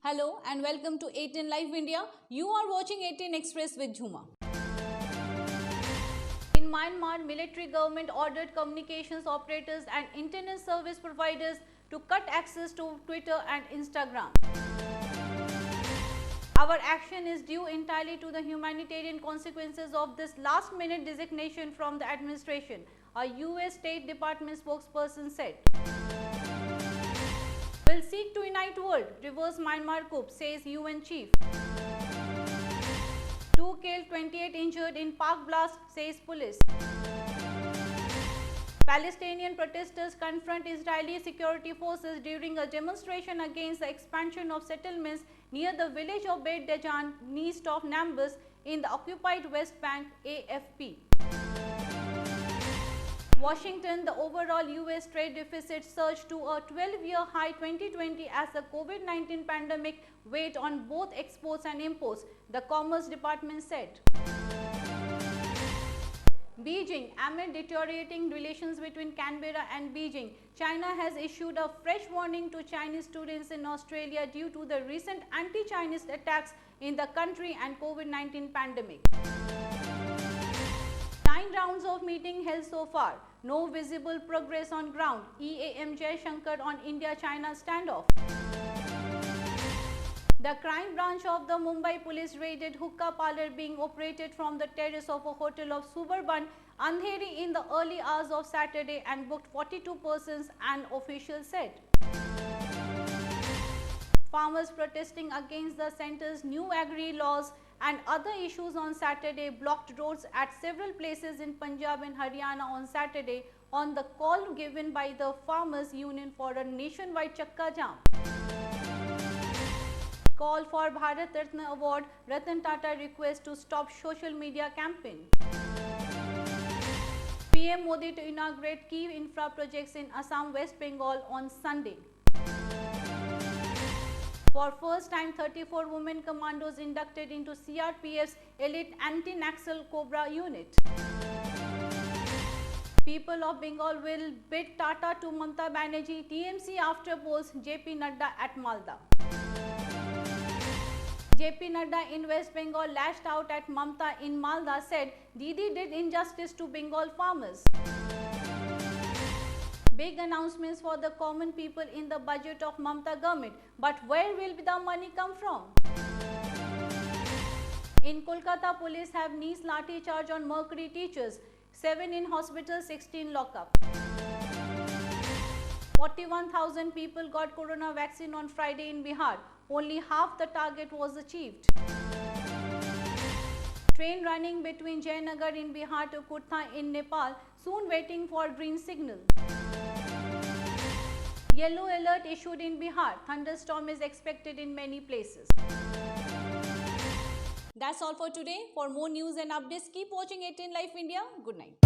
Hello and welcome to 18 Live India. You are watching 18 Express with Jhuma. In Myanmar, military government ordered communications operators and internet service providers to cut access to Twitter and Instagram. Our action is due entirely to the humanitarian consequences of this last-minute designation from the administration, a US State Department spokesperson said. Will seek to unite world, reverse Myanmar coup, says UN chief. 2 killed, 28 injured in park blast, says police. Palestinian protesters confront Israeli security forces during a demonstration against the expansion of settlements near the village of Beit Dajan, east of Nablus, in the occupied West Bank, AFP. Washington, the overall US trade deficit surged to a 12-year high 2020 as the COVID-19 pandemic weighed on both exports and imports, the Commerce Department said. Beijing, amid deteriorating relations between Canberra and Beijing, China has issued a fresh warning to Chinese students in Australia due to the recent anti-Chinese attacks in the country and COVID-19 pandemic. 9 rounds of meeting held so far. No visible progress on ground. EAM Jaishankar on India-China standoff. The crime branch of the Mumbai police raided hookah parlor being operated from the terrace of a hotel of Suburban Andheri in the early hours of Saturday and booked 42 persons, an official said. Farmers protesting against the centre's new agri laws and other issues on Saturday blocked roads at several places in Punjab and Haryana on Saturday on the call given by the Farmers Union for a nationwide Chakka Jam. Call for Bharat Ratna Award, Ratan Tata request to stop social media campaign. PM Modi to inaugurate key infra projects in Assam, West Bengal on Sunday. For first time, 34 women commandos inducted into CRPF's elite anti-Naxal Cobra unit. People of Bengal will bid Tata to Mamata Banerjee, TMC after polls, JP Nadda at Malda. JP Nadda in West Bengal lashed out at Mamata in Malda, said Didi did injustice to Bengal farmers. Big announcements for the common people in the budget of Mamata government, but where will the money come from? In Kolkata, police have knees lathi charge on Mercury teachers, 7 in hospital, 16 lockup. 41,000 people got corona vaccine on Friday in Bihar. Only half the target was achieved. Train running between Jayanagar in Bihar to Kurtha in Nepal, soon waiting for green signal. Yellow alert issued in Bihar. Thunderstorm is expected in many places. That's all for today. For more news and updates, keep watching 18 Live India. Good night.